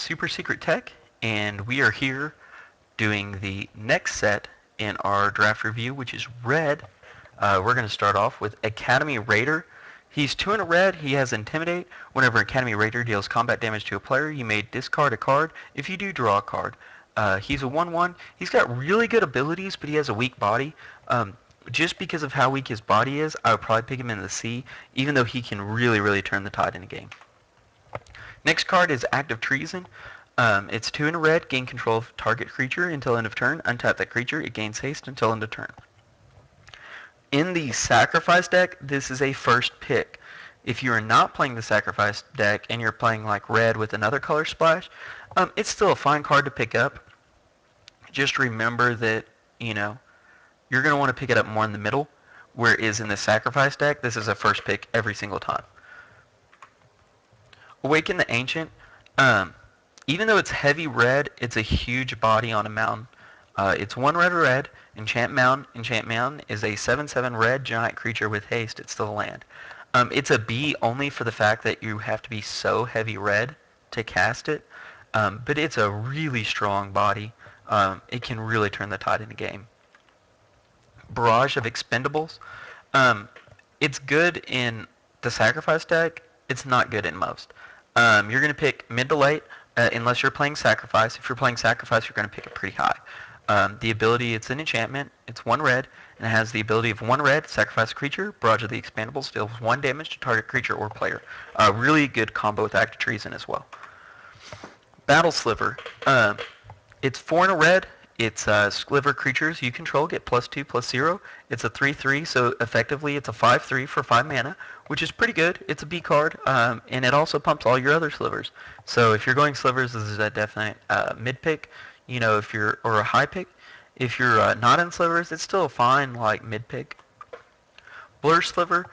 Super Secret Tech, and we are here doing the next set in our draft review, which is red. We're going to start off with Academy Raider. He's 2 in a red. He has Intimidate. Whenever Academy Raider deals combat damage to a player, you may discard a card. If you do, draw a card. He's a 1/1. He's got really good abilities, but he has a weak body. Just because of how weak his body is, I would probably pick him in the C, even though he can really turn the tide in a game. Next card is Act of Treason. It's 2 in a red, gain control of target creature until end of turn. Untap that creature, it gains haste until end of turn. In the Sacrifice deck, this is a first pick. If you are not playing the Sacrifice deck and you're playing like red with another color splash, it's still a fine card to pick up. Just remember that, you're going to want to pick it up more in the middle, whereas in the Sacrifice deck, this is a first pick every single time. Awaken the Ancient. Even though it's heavy red, it's a huge body on a mountain. It's 1 red, Enchant Mountain. Enchant Mountain is a 7/7 red giant creature with haste. It's still a land. It's a B only for the fact that you have to be so heavy red to cast it, but it's a really strong body. It can really turn the tide in a game. Barrage of Expendables. It's good in the Sacrifice deck. It's not good in most. You're going to pick mid to late unless you're playing Sacrifice. If you're playing Sacrifice, you're going to pick it pretty high. The ability, it's an enchantment. It's 1 red, and it has the ability of 1 red, sacrifice a creature. Barrage of the Expendables deals 1 damage to target creature or player. Really good combo with Act of Treason as well. Battle Sliver. It's 4 in a red. It's sliver creatures you control get +2/+0. It's a 3/3, so effectively it's a 5/3 for 5 mana, which is pretty good. It's a B card, and it also pumps all your other slivers. So if you're going slivers, this is a definite mid pick. Or a high pick. If you're not in slivers, it's still a fine mid pick. Blur Sliver.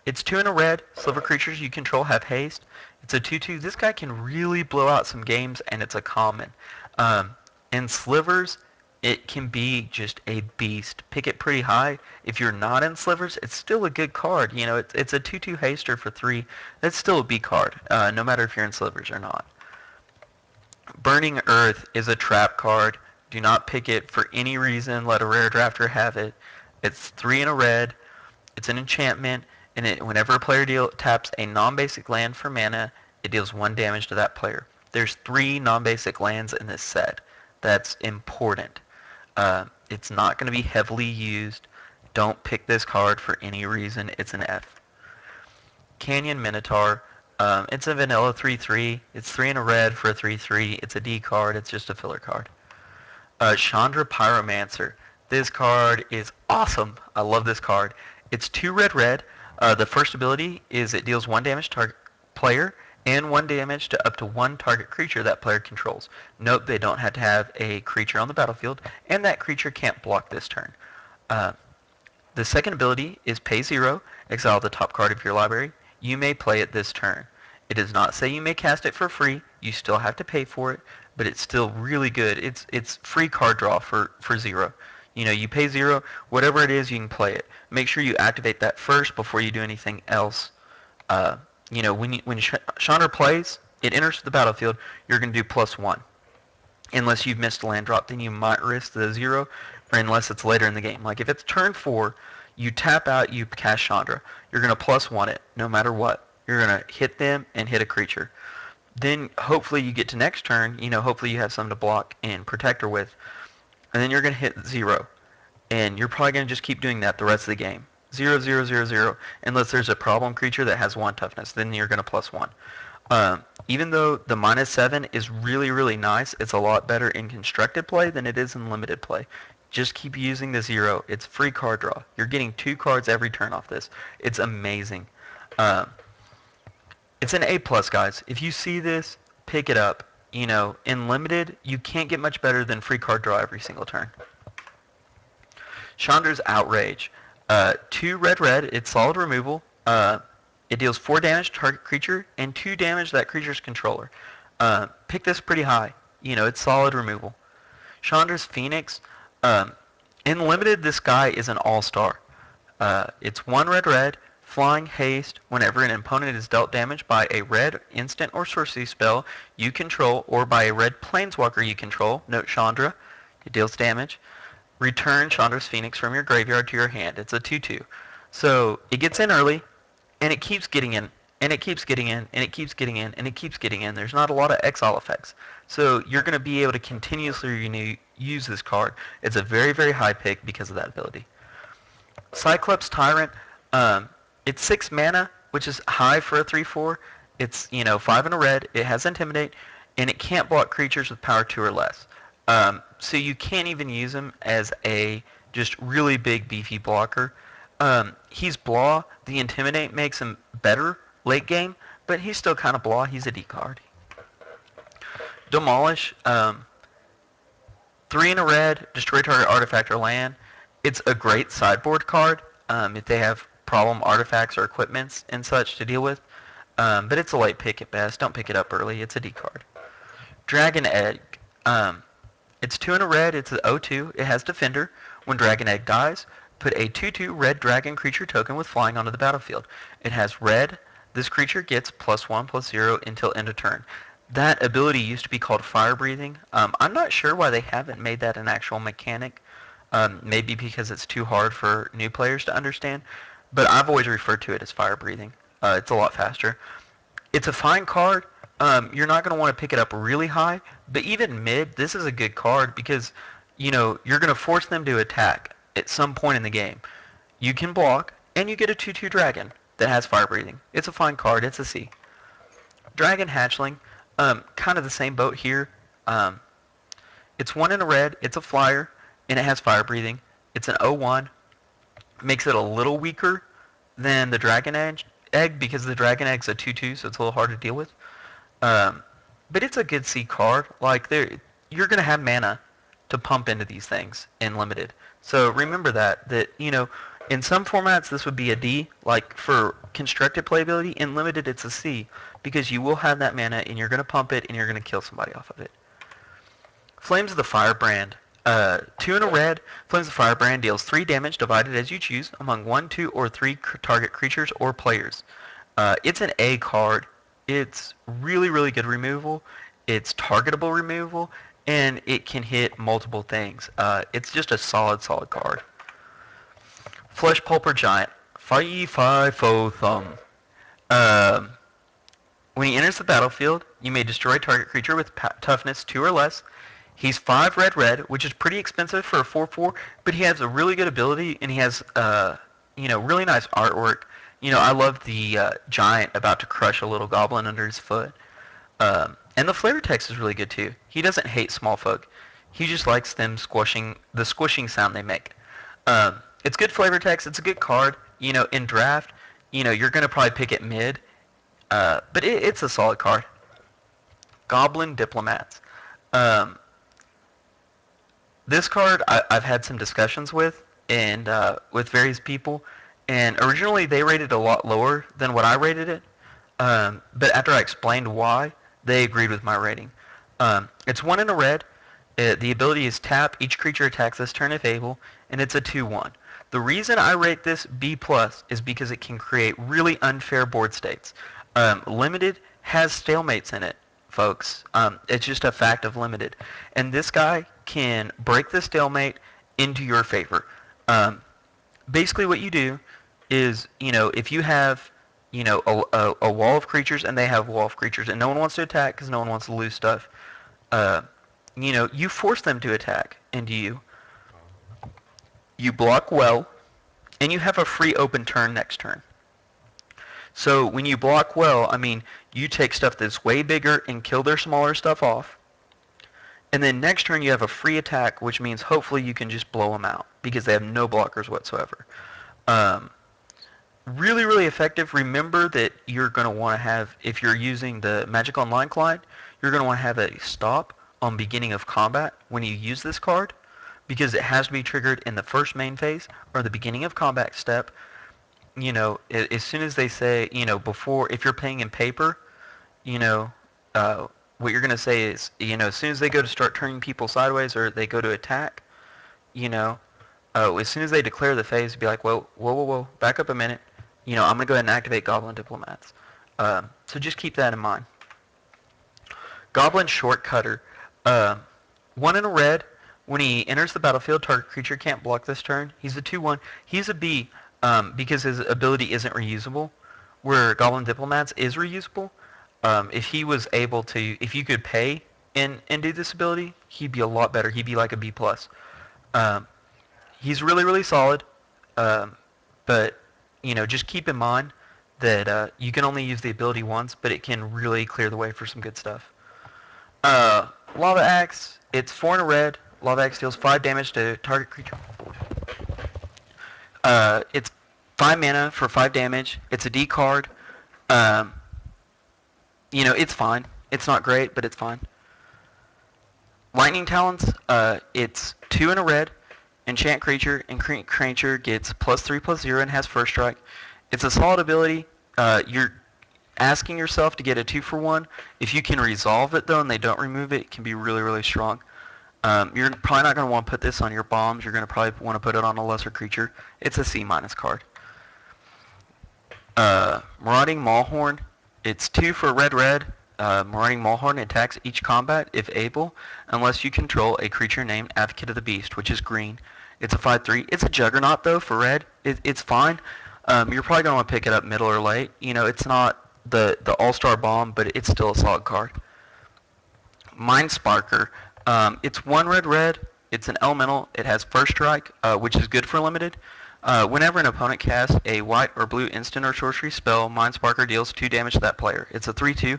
It's 2 in a red. Sliver creatures you control have haste. It's a 2/2. This guy can really blow out some games, and it's a common. In slivers, it can be just a beast. Pick it pretty high. If you're not in slivers, it's still a good card. It's a 2/2 haster for 3. That's still a B card, no matter if you're in slivers or not. Burning Earth is a trap card. Do not pick it for any reason. Let a rare drafter have it. It's 3 in a red. It's an enchantment, and whenever a player taps a non-basic land for mana, it deals 1 damage to that player. There's 3 non-basic lands in this set. That's important. It's not going to be heavily used. Don't pick this card for any reason. It's an F. Canyon Minotaur. It's a vanilla 3/3. It's 3 in a red for a 3/3. It's a D card. It's just a filler card. Chandra Pyromancer. This card is awesome. I love this card. It's 2 red. The first ability is it deals 1 damage to target player and 1 damage to up to 1 target creature that player controls. Note they don't have to have a creature on the battlefield, and that creature can't block this turn. The second ability is pay 0, exile the top card of your library. You may play it this turn. It does not say you may cast it for free. You still have to pay for it, but it's still really good. It's free card draw for 0. You pay 0, whatever it is, you can play it. Make sure you activate that first before you do anything else. When Chandra plays, it enters the battlefield, you're going to do +1. Unless you've missed a land drop, then you might risk the 0, or unless it's later in the game. Like if it's turn 4, you tap out, you cast Chandra. You're going to +1 it, no matter what. You're going to hit them and hit a creature. Then hopefully you get to next turn, hopefully you have something to block and protect her with. And then you're going to hit 0. And you're probably going to just keep doing that the rest of the game. 0, 0, 0, 0, unless there's a problem creature that has 1 toughness. Then you're going to +1. Even though the -7 is really nice, it's a lot better in constructed play than it is in limited play. Just keep using the 0. It's free card draw. You're getting 2 cards every turn off this. It's amazing. It's an A+, guys. If you see this, pick it up. In limited, you can't get much better than free card draw every single turn. Chandra's Outrage. 2 red. It's solid removal. It deals 4 damage to target creature and 2 damage to that creature's controller. Pick this pretty high. It's solid removal. Chandra's Phoenix. In limited, this guy is an all-star. It's 1 red, Flying haste whenever an opponent is dealt damage by a red instant or sorcery spell you control or by a red planeswalker you control. Note Chandra. It deals damage. Return Chandra's Phoenix from your graveyard to your hand. It's a 2/2. So it gets in early, and it keeps getting in, and it keeps getting in, and it keeps getting in, and it keeps getting in. There's not a lot of exile effects. So you're going to be able to continuously use this card. It's a very, very high pick because of that ability. Cyclops Tyrant, it's 6 mana, which is high for a 3/4. It's, 5 in a red. It has Intimidate, and it can't block creatures with power 2 or less. So you can't even use him as a just really big beefy blocker. He's blah. The Intimidate makes him better late game, but he's still kind of blah. He's a D card. Demolish, 3 in a red, destroy target artifact or land. It's a great sideboard card if they have problem artifacts or equipments and such to deal with. But it's a late pick at best. Don't pick it up early. It's a D card. Dragon Egg. It's 2 in a red. It's an 0/2. It has Defender. When Dragon Egg dies, put a 2/2 red dragon creature token with flying onto the battlefield. It has red. This creature gets +1/+0 until end of turn. That ability used to be called Fire Breathing. I'm not sure why they haven't made that an actual mechanic. Maybe because it's too hard for new players to understand. But I've always referred to it as Fire Breathing. It's a lot faster. It's a fine card. You're not going to want to pick it up really high, but even mid, this is a good card because, you're going to force them to attack at some point in the game. You can block, and you get a 2/2 dragon that has fire breathing. It's a fine card. It's a C. Dragon Hatchling, kind of the same boat here. It's 1 in a red. It's a flyer, and it has fire breathing. It's an 0/1. Makes it a little weaker than the Dragon Egg because the Dragon Egg's a 2/2, so it's a little hard to deal with. But it's a good C card. You're going to have mana to pump into these things in limited. So remember that in some formats this would be a D. Like for constructed playability, in limited it's a C because you will have that mana and you're going to pump it and you're going to kill somebody off of it. Flames of the Firebrand. 2 in a red. Flames of the Firebrand deals 3 damage divided as you choose among 1, 2, or 3 target creatures or players. It's an A card. It's really, really good removal. It's targetable removal, and it can hit multiple things. It's just a solid card. Flesh Pulper Giant. 5/4 thumb. When he enters the battlefield, you may destroy a target creature with toughness 2 or less. He's 5 red, which is pretty expensive for a 4/4, but he has a really good ability, and he has really nice artwork. I love the giant about to crush a little goblin under his foot. And the flavor text is really good too. He doesn't hate small folk. He just likes them the squishing sound they make. It's good flavor text. It's a good card. In draft, you're going to probably pick it mid. But it's a solid card. Goblin Diplomats. This card I've had some discussions with and with various people. And originally they rated it a lot lower than what I rated it. But after I explained why, they agreed with my rating. It's 1 in a red. The ability is tap. Each creature attacks this turn if able, and it's a 2/1. The reason I rate this B+ is because it can create really unfair board states. Limited has stalemates in it, folks. It's just a fact of limited. And this guy can break the stalemate into your favor. Basically what you do is, if you have, a wall of creatures and they have a wall of creatures and no one wants to attack because no one wants to lose stuff, you force them to attack into you. You block well, and you have a free open turn next turn. So when you block well, you take stuff that's way bigger and kill their smaller stuff off. And then next turn you have a free attack, which means hopefully you can just blow them out because they have no blockers whatsoever. Really, really effective. Remember that you're going to want to have, if you're using the Magic Online client, you're going to want to have a stop on beginning of combat when you use this card because it has to be triggered in the first main phase or the beginning of combat step. As soon as they say, before, if you're paying in paper, what you're going to say is, as soon as they go to start turning people sideways or they go to attack, as soon as they declare the phase, be like, whoa, back up a minute. I'm going to go ahead and activate Goblin Diplomats. So just keep that in mind. Goblin Shortcutter. 1 in a red. When he enters the battlefield, target creature can't block this turn. He's a 2/1. He's a B because his ability isn't reusable, where Goblin Diplomats is reusable. If he was able to, if you could pay and do this ability, he'd be a lot better. He'd be like a B+. He's really, really solid, but just keep in mind that you can only use the ability once, but it can really clear the way for some good stuff. Lava Axe, it's 4 in a red. Lava Axe deals 5 damage to target creature. It's 5 mana for 5 damage. It's a D card. It's fine. It's not great, but it's fine. Lightning Talons, it's 2 in a red. Enchant creature, and creature gets +3/+0 and has first strike. It's a solid ability. You're asking yourself to get a 2-for-1. If you can resolve it though and they don't remove it, it can be really, really strong. You're probably not going to want to put this on your bombs. You're going to probably want to put it on a lesser creature. It's a C- card. Marauding Maulhorn. It's 2 for red. Marauding Maulhorn attacks each combat, if able, unless you control a creature named Advocate of the Beast, which is green. It's a 5/3. It's a Juggernaut, though, for red. It's fine. You're probably going to want to pick it up middle or late. It's not the all-star bomb, but it's still a solid card. Mind Sparker. It's 1 red. It's an elemental. It has first strike, which is good for limited. Whenever an opponent casts a white or blue instant or sorcery spell, Mind Sparker deals 2 damage to that player. It's a 3/2.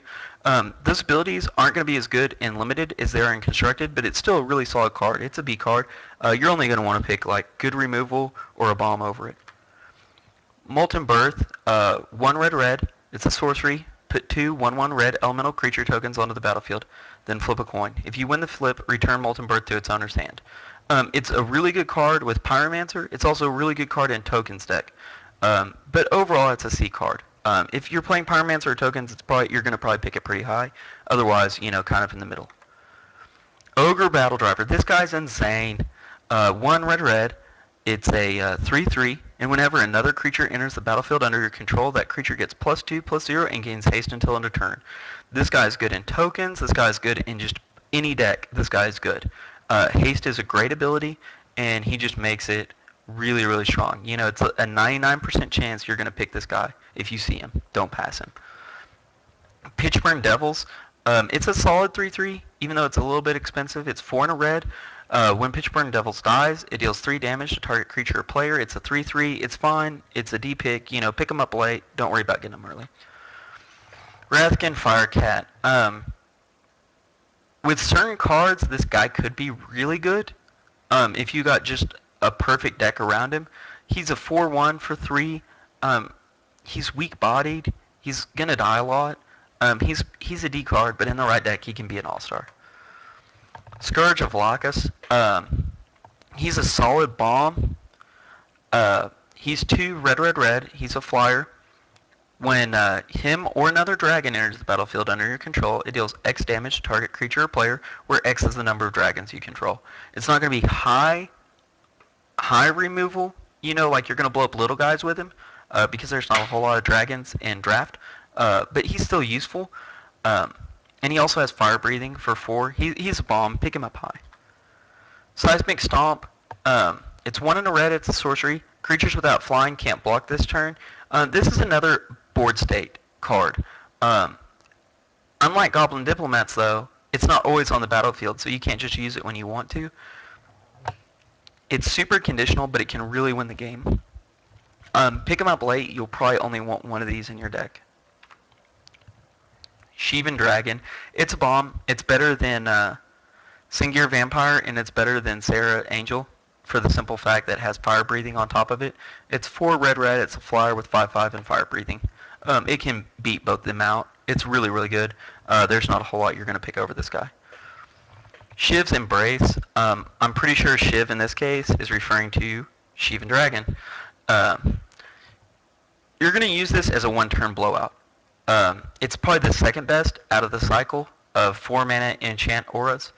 Those abilities aren't going to be as good in limited as they are in constructed, but it's still a really solid card. It's a B card. You're only going to want to pick like good removal or a bomb over it. Molten Birth, 1 red. It's a sorcery. Put 2 1/1 red elemental creature tokens onto the battlefield, then flip a coin. If you win the flip, return Molten Birth to its owner's hand. It's a really good card with Pyromancer. It's also a really good card in tokens deck. But overall, it's a C card. If you're playing Pyromancer or tokens, you're going to probably pick it pretty high. Otherwise, kind of in the middle. Ogre Battle Driver. This guy's insane. 1 red. It's a 3/3, and whenever another creature enters the battlefield under your control, that creature gets +2/+0 and gains haste until end of turn. This guy's good in tokens. This guy's good in just any deck. This guy's good. Haste is a great ability, and he just makes it really, really strong. It's a 99% chance you're going to pick this guy if you see him. Don't pass him. Pitchburn Devils. It's a solid 3/3, even though it's a little bit expensive. It's 4 in a red. When Pitchburn Devils dies, it deals 3 damage to target creature or player. It's a 3/3. It's fine. It's a D pick. Pick them up late. Don't worry about getting them early. Wrathkin Firecat. With certain cards, this guy could be really good. If you got just a perfect deck around him. He's a 4/1 for 3. He's weak-bodied. He's gonna die a lot. He's a D card, but in the right deck, he can be an all-star. Scourge of Lacus. He's a solid bomb. He's 2 red. He's a flyer. When him or another dragon enters the battlefield under your control, it deals X damage to target creature or player, where X is the number of dragons you control. It's not going to be high removal, like you're going to blow up little guys with him, because there's not a whole lot of dragons in draft, but he's still useful. And he also has fire breathing for 4. He's a bomb. Pick him up high. Seismic Stomp. It's 1 in a red. It's a sorcery. Creatures without flying can't block this turn. This is another board state card. Unlike Goblin Diplomats, though, it's not always on the battlefield, so you can't just use it when you want to. It's super conditional, but it can really win the game. Pick them up late. You'll probably only want one of these in your deck. Sheevan Dragon. It's a bomb. It's better than Singir Vampire, and it's better than Sarah Angel for the simple fact that it has fire breathing on top of it. It's 4 red. It's a flyer with 5/5 and fire breathing. It can beat both them out. It's really, really good. There's not a whole lot you're going to pick over this guy. Shiv's Embrace. I'm pretty sure Shiv in this case is referring to Sheevan Dragon. You're going to use this as a one-turn blowout. It's probably the second best out of the cycle of 4 mana enchant auras.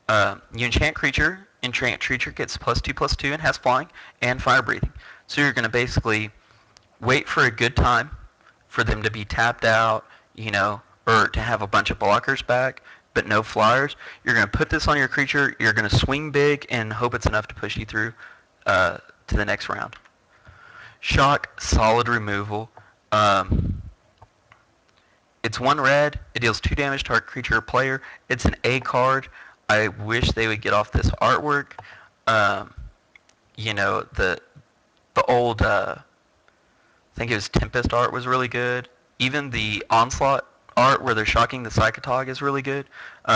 You enchant creature gets +2/+2 and has flying and fire breathing. So you're going to basically wait for a good time for them to be tapped out, or to have a bunch of blockers back, but no flyers. You're going to put this on your creature, you're going to swing big and hope it's enough to push you through to the next round. Shock, solid removal. Um, it's 1 red, it deals 2 damage to target creature or player. It's an A card. I wish they would get off this artwork. Um, the old, I think it was Tempest art was really good. Even the Onslaught art where they're shocking the Psychotog is really good.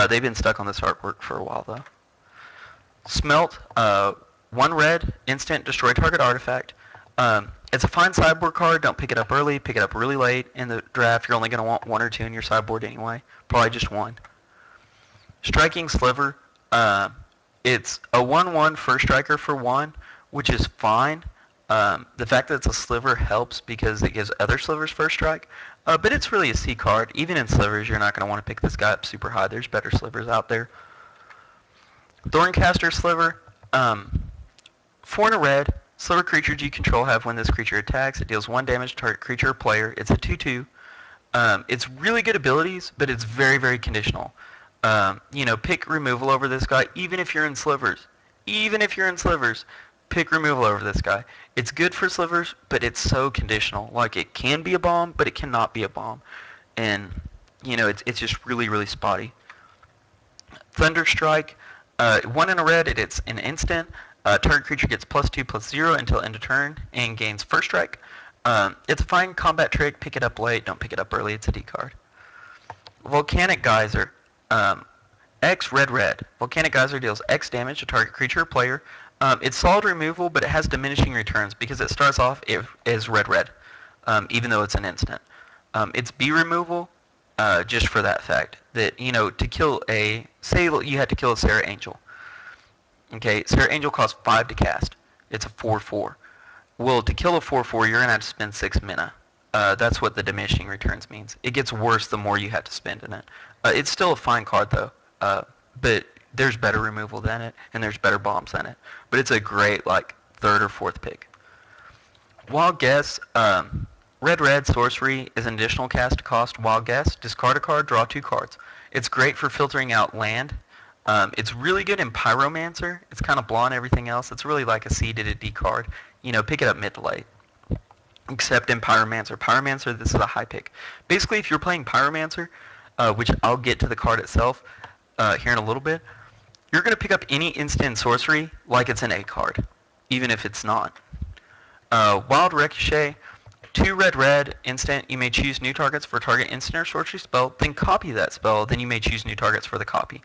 They've been stuck on this artwork for a while though. Smelt, 1 red, instant, destroy target artifact. It's a fine sideboard card. Don't pick it up early. Pick it up really late in the draft. You're only going to want 1 or 2 in your sideboard anyway. Probably just 1. Striking Sliver. It's a 1/1 first striker for 1, which is fine. The fact that it's a sliver helps because it gives other slivers first strike. But it's really a C card. Even in slivers, you're not going to want to pick this guy up super high. There's better slivers out there. Thorncaster Sliver. 4 and a red. Sliver creatures you control have when this creature attacks. It deals 1 damage to target creature or player. It's a 2/2. It's really good abilities, but it's very, very conditional. Pick removal over this guy, even if you're in slivers. Even if you're in slivers, pick removal over this guy. It's good for slivers, but it's so conditional. Like, it can be a bomb, but it cannot be a bomb. And, it's just really, really spotty. Thunderstrike, 1 in a red, it's an instant. Target creature gets +2/+0 until end of turn and gains first strike. It's a fine combat trick. Pick it up late. Don't pick it up early. It's a D card. Volcanic Geyser. X red. Volcanic Geyser deals X damage to target creature or player. It's solid removal, but it has diminishing returns because it starts off as red, even though it's an instant. It's B removal, just for that fact that, to kill say you had to kill a Serra Angel. Okay, Serra Angel costs 5 to cast. It's a 4/4. Well, to kill a 4/4, you're going to have to spend 6 mana. That's what the diminishing returns means. It gets worse the more you have to spend in it. It's still a fine card, though. But there's better removal than it, and there's better bombs than it. But it's a great, 3rd or 4th pick. Wild Guess. Red sorcery is an additional cast cost Wild Guess. Discard a card, draw 2 cards. It's great for filtering out land. It's really good in Pyromancer. It's kind of blah on everything else. It's really like a C to a D card. Pick it up mid to late. Except in Pyromancer. Pyromancer, this is a high pick. Basically, if you're playing Pyromancer, which I'll get to the card itself here in a little bit, you're going to pick up any instant sorcery like it's an A card, even if it's not. Wild Ricochet. 2 red, instant, you may choose new targets for target instant or sorcery spell, then copy that spell, then you may choose new targets for the copy.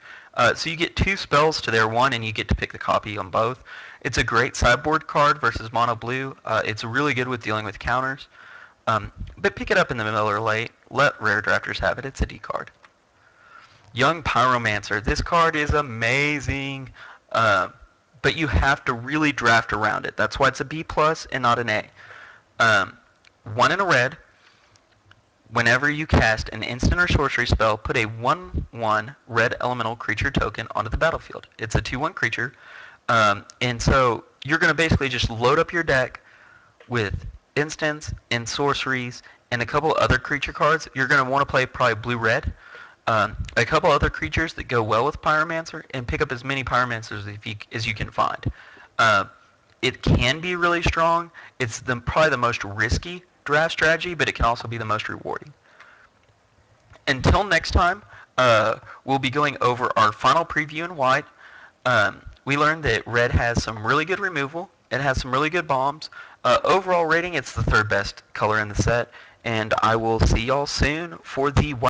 So you get 2 spells to their 1, and you get to pick the copy on both. It's a great sideboard card versus mono blue. It's really good with dealing with counters. But pick it up in the middle or late. Let rare drafters have it. It's a D card. Young Pyromancer. This card is amazing, but you have to really draft around it. That's why it's a B+ and not an A. 1 in a red. Whenever you cast an instant or sorcery spell, put a 1/1 red elemental creature token onto the battlefield. It's a 2/1 creature, and so you're going to basically just load up your deck with instants and sorceries and a couple other creature cards. You're going to want to play probably blue-red, a couple other creatures that go well with Pyromancer, and pick up as many Pyromancers as you can find. It can be really strong. It's probably the most risky draft strategy, but it can also be the most rewarding. Until next time, we'll be going over our final preview in white. We learned that red has some really good removal. It has some really good bombs. Overall rating, it's the 3rd best color in the set. And I will see y'all soon for the